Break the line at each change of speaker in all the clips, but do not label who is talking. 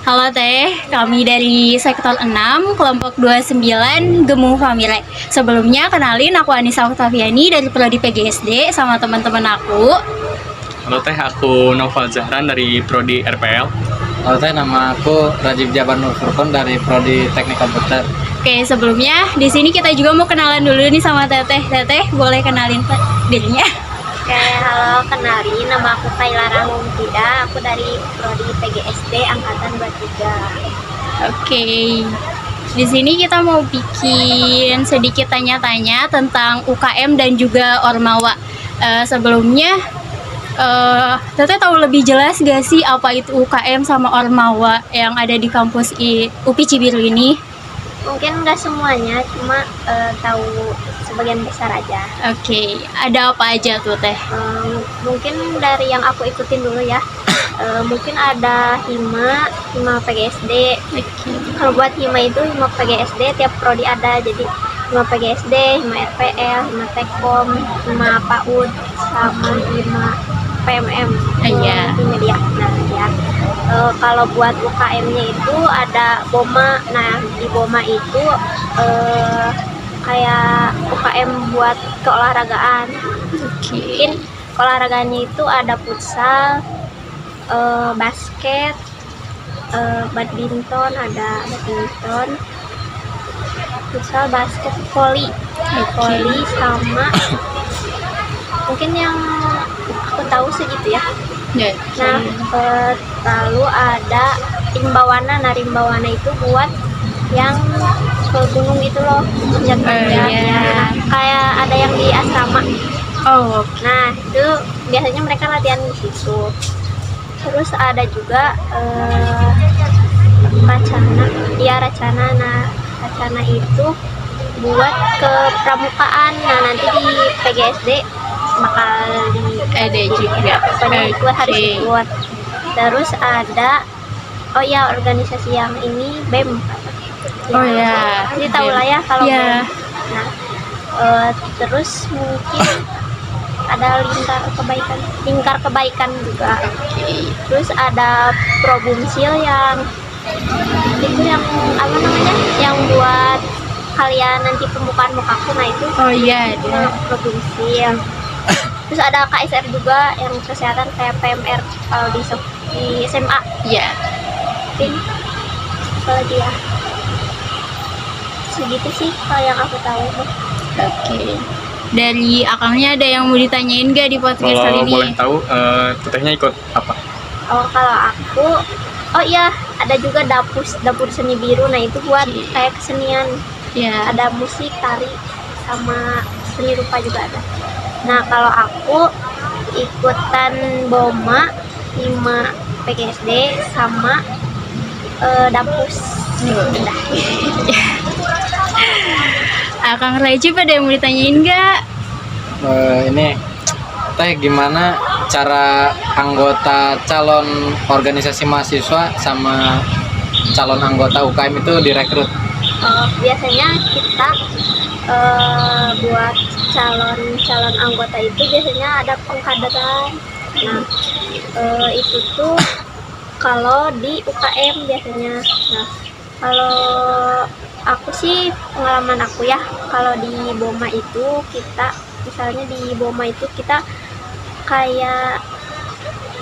Halo Teh, kami dari Sektor 6, kelompok 29, Gemung Famile. Sebelumnya kenalin aku Anissa Oktaviani dari Prodi PGSD sama teman-teman aku.
Halo Teh, aku Noval Zahran dari Prodi RPL.
Halo Teh, nama aku Rajib Jabar Nur Furkon dari Prodi Teknik Komputer.
Oke, sebelumnya di sini kita juga mau kenalan dulu nih sama Teteh. Teteh, boleh kenalin dirinya?
Oke, halo, kenalin nama aku Kailara Mumtida, aku dari Prodi PGSD Angkatan 23.
Oke. Di sini kita mau bikin sedikit tanya-tanya tentang UKM dan juga Ormawa. Sebelumnya Teteh tahu lebih jelas gak sih apa itu UKM sama Ormawa yang ada di kampus UPI Cibiru ini?
Mungkin nggak semuanya, cuma tahu sebagian besar aja.
Oke, ada apa aja tuh Teh?
Mungkin dari yang aku ikutin dulu ya. Mungkin ada Hima PGSD. Kalau buat Hima itu Hima PGSD tiap prodi ada, jadi Hima PGSD, Hima RPL, Hima Tekom, Hima PAUD, sama Hima PMM.
Iya.
Ini dia. Nah ya. Kalau buat UKM-nya itu ada BOMA. Nah di BOMA itu kayak UKM buat keolahragaan. Mungkin olahraganya itu ada futsal, basket, badminton, ada badminton, futsal, basket, volley, sama mungkin yang aku tahu segitu ya. Nah, lalu ada rimbawana. Nah, rimbawana itu buat yang ke gunung itu loh, ya. Kayak ada yang di asrama. Nah, itu biasanya mereka latihan di situ. Terus ada juga Racana. Iya, Racana. Nah, Racana itu buat ke pramukaan. Nah, nanti di PGSD bakal
ada juga.
pokoknya ikut, harus ikut. Terus ada organisasi yang ini BEM. Jadi tahu lah ya kalau BEM. Nah, terus mungkin ada lingkar kebaikan juga. Terus ada Probumsil yang itu yang apa namanya, yang buat kalian nanti pembukaan mukaku. Nah itu Probumsil. Terus ada KSR juga yang kesehatan kayak PMR kalau di SMA.
Iya.
Mungkin kalau dia segitu sih kalau yang aku tahu.
Oke. Dari akangnya ada yang mau ditanyain gak di podcast kali ini?
Kalau boleh tahu, Tetehnya ikut apa?
Kalau aku, ada juga dapur seni biru. Nah itu buat kayak kesenian. Ada musik, tari, sama seni rupa juga ada. Nah kalau aku ikutan BOMA, Hima PGSD, sama Dapus.
Akang Rajib ada yang mau ditanyain nggak?
Ini Teh, gimana cara anggota calon organisasi mahasiswa sama calon anggota UKM itu direkrut?
Biasanya kita buat calon anggota itu biasanya ada pengkaderan. Nah itu tuh kalau di UKM biasanya. Nah kalau aku sih, pengalaman aku ya, kalau di BOMA itu kita kayak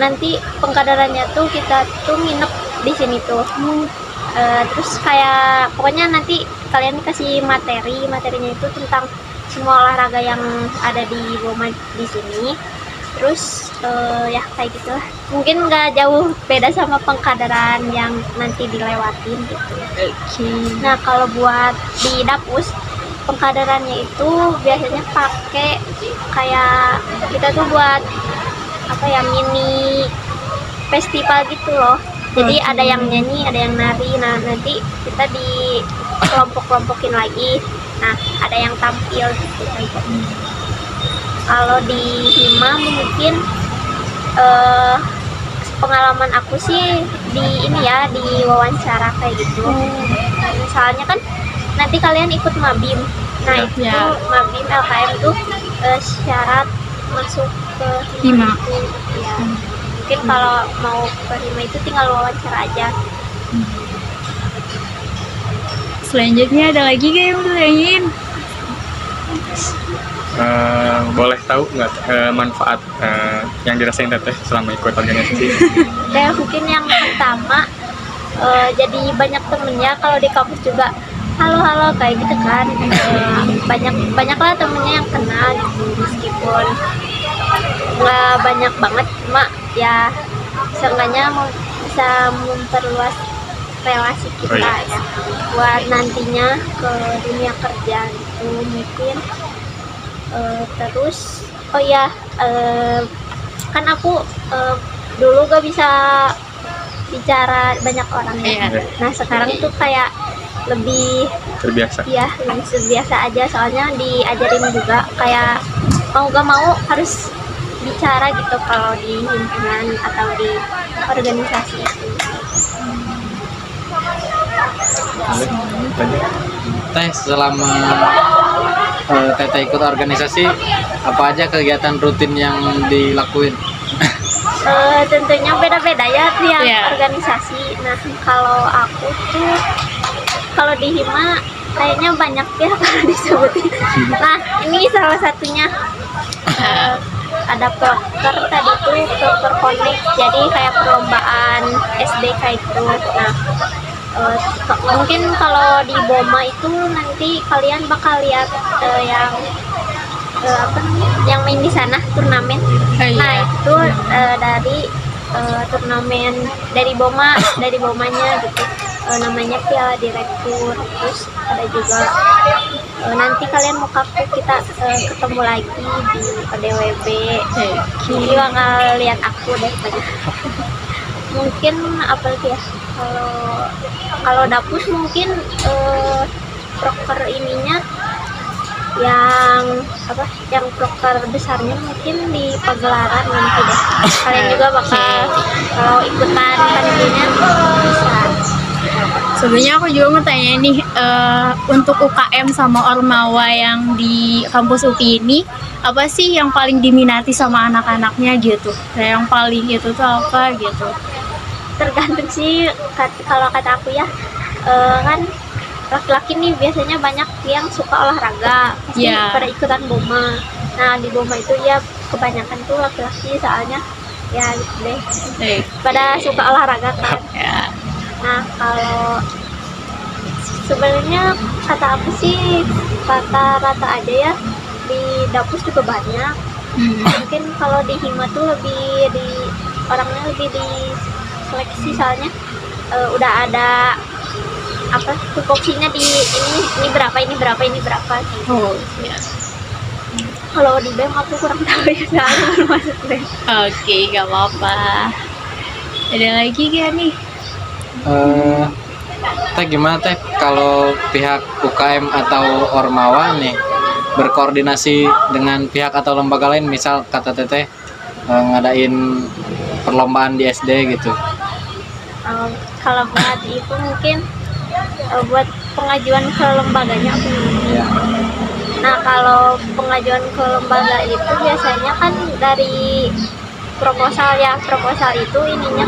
nanti pengkaderannya tuh kita tuh nginep di sini tuh. Terus kayak pokoknya nanti kalian dikasih materinya itu tentang semua olahraga yang ada di BOMA di sini. Terus ya kayak gitu lah. Mungkin nggak jauh beda sama pengkaderan yang nanti dilewatin gitu. Nah kalau buat di Dapus, pengkaderannya itu biasanya pakai kayak kita tuh buat mini festival gitu loh. Jadi ada yang nyanyi, ada yang nari. Nah nanti kita di kelompok-kelompokin lagi. Nah ada yang tampil gitu. Kalau di Hima mungkin pengalaman aku sih di wawancara kayak gitu. Misalnya kan nanti kalian ikut Mabim. Nah itu Mabim LKM tuh syarat masuk ke Hima itu. Mungkin kalau mau ke Hima itu tinggal wawancara aja.
Selanjutnya ada lagi gak yang ditanyain?
Boleh tahu nggak manfaat yang dirasain teteh selama ikut organisasi?
Kayak mungkin yang pertama jadi banyak temennya. Kalau di kampus juga halo kayak gitu kan. Banyaklah temennya yang kenal gitu, meskipun nggak banyak banget, cuma ya seenggaknya bisa memperluas relasi kita ya, buat nantinya ke dunia kerja gitu mungkin. Terus oh ya, kan aku dulu gak bisa bicara banyak orang ya.
Iya.
Nah sekarang tuh kayak lebih
Terbiasa.
ya lebih terbiasa aja, soalnya diajarin juga kayak mau gak mau harus bicara gitu kalau di himpunan atau di organisasi itu.
Teh, selama Teteh ikut organisasi, apa aja kegiatan rutin yang dilakuin?
Tentunya beda-beda ya tiap
Iya.
organisasi. Nah kalau aku tuh kalau di Hima kayaknya banyak ya kalau disebutin. Nah ini salah satunya ada proker tadi tuh, proker connect, jadi kayak perlombaan SD kayak gitu. Nah mungkin kalau di BOMA itu nanti kalian bakal lihat yang apa namanya, yang main di sana turnamen.
Oh, iya.
Nah itu dari turnamen dari BOMA-nya gitu, namanya Piala Direktur. Terus ada juga nanti kalian mau kaku kita ketemu lagi di ODWB, jadi bakal lihat aku deh banyak. Mungkin apa lagi ya, kalau dapus mungkin proker ininya yang apa, yang proker besarnya mungkin di pagelaran nanti deh. Kalian juga bakal kalau ikutan panitianya bisa.
Sebenarnya aku juga mau tanya nih, untuk UKM sama Ormawa yang di kampus UPI ini, apa sih yang paling diminati sama anak-anaknya gitu? Kayak yang paling itu tuh apa gitu?
Tergantung sih, kalau kata aku ya, kan laki-laki nih biasanya banyak yang suka olahraga, pasti
Iya.
pada ikutan BOMA. Nah di BOMA itu ya kebanyakan tuh laki-laki, soalnya ya gitu deh, pada suka olahraga kan.
Ya.
Nah kalau sebenarnya kata aku sih rata-rata aja ya, di dapus juga banyak. Mungkin kalau di Hima tuh lebih di orangnya lebih di seleksi, soalnya udah ada apa tupoksinya di ini berapa gitu.
Oh, ya.
Kalau di BEM aku kurang tahu ya, soalnya belum masuk BEM.
Oke, gak apa-apa. Ada lagi gak nih?
Teh, gimana Teh kalau pihak UKM atau Ormawa nih berkoordinasi dengan pihak atau lembaga lain, misal kata Teteh ngadain perlombaan di SD gitu?
Kalau buat itu mungkin buat pengajuan ke lembaganya aku.
Ya.
Nah kalau pengajuan ke lembaga itu biasanya kan dari proposal ya, proposal itu ininya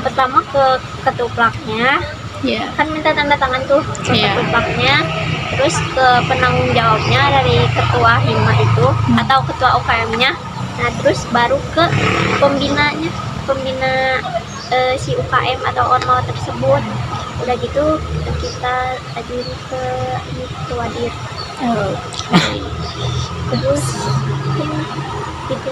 pertama ke ketuplaknya,
Ya.
kan minta tanda tangan tuh ke
Iya.
ketuplaknya, terus ke penanggung jawabnya dari ketua Hima itu atau ketua UKM-nya. Nah terus baru ke pembina si UKM atau Ormawa tersebut. Udah gitu kita ajuin ke ini, ke Wadir.
Oh.
Terus mungkin gitu.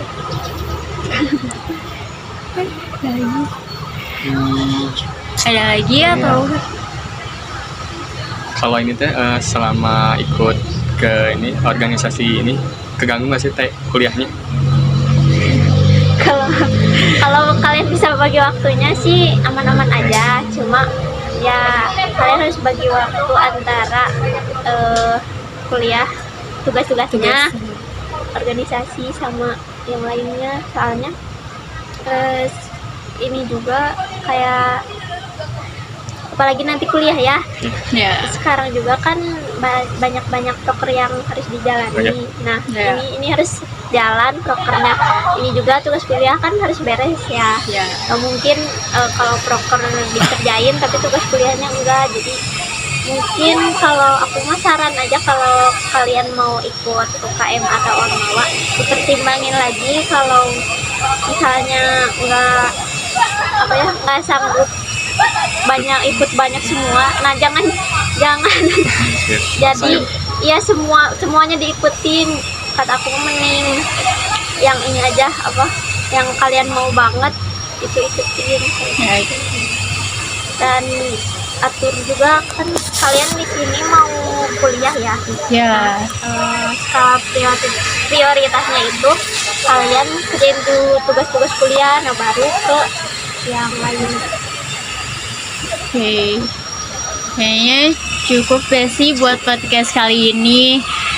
Ada lagi atau?
Kalau ini teh selama ikut ke ini organisasi ini keganggu nggak sih teh kuliahnya?
Kalau kalian bisa bagi waktunya sih aman-aman aja, cuma ya kalian harus bagi waktu antara kuliah, tugas-tugasnya, organisasi sama yang lainnya. Soalnya ini juga kayak apalagi nanti kuliah ya,
Ya.
sekarang juga kan banyak-banyak proker yang harus dijalani.
Banyak.
Nah
Ya.
ini harus jalan prokernya. Ini juga tugas kuliah kan harus beres ya. Nggak mungkin kalau proker dikerjain tapi tugas kuliahnya enggak. Jadi mungkin kalau aku mah saran aja kalau kalian mau ikut UKM atau Ormawa, dipertimbangin lagi kalau misalnya nggak sanggup ikut banyak semua. Nah jangan jadi ya semuanya diikutin. Kata aku mending yang ini aja yang kalian mau banget itu ikutin. Dan atur juga kan kalian di sini mau kuliah ya. Skala prioritasnya itu kalian kerjain tuh tugas-tugas kuliah, nah baru ke yang lain.
Oke, kayaknya cukup deh sih buat podcast kali ini.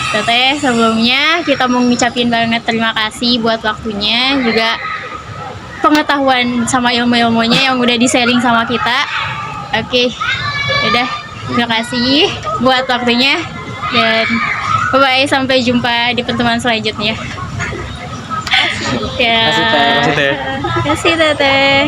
Teteh, sebelumnya kita mau ngucapin banget terima kasih buat waktunya, juga pengetahuan sama ilmu-ilmunya yang udah di-sharing sama kita. Oke, udah, terima kasih buat waktunya dan bye-bye, sampai jumpa di pertemuan selanjutnya.
Terima kasih, Teh.
Terima kasih, Teteh.